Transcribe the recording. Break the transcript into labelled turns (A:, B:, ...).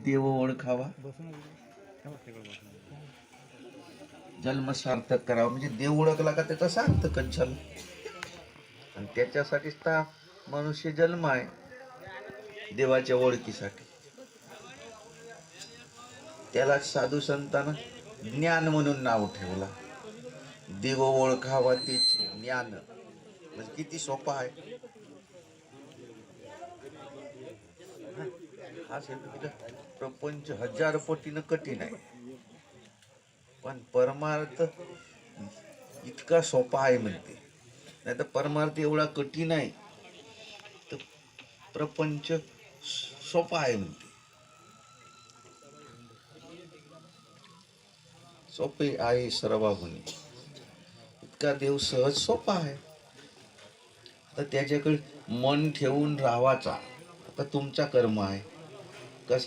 A: देव ओळखावा, जन्म सार्थक करावा. म्हणजे देव ओळखला का त्याचा सार्थकच झालं. आणि त्याच्यासाठीच तर मनुष्य जन्म आहे, देवाच्या ओळखीसाठी. त्याला साधू संतांना ज्ञान म्हणून नाव ठेवला. देव ओळखावा त्याचे ज्ञान. म्हणजे किती सोपा आहे हा शब्द. प्रपंच हजार पटीनं कठीण आहे, पण परमार्थ इतका सोपा आहे म्हणते. नाही तर परमार्थ एवढा कठीण आहे तर प्रपंच सोपा आहे म्हणते. सोपे आहे सर्वाहुनी, इतका देव सहज सोपा आहे. तर त्याच्याकडे मन ठेवून राहावाचा. आता तुमचा कर्म आहे,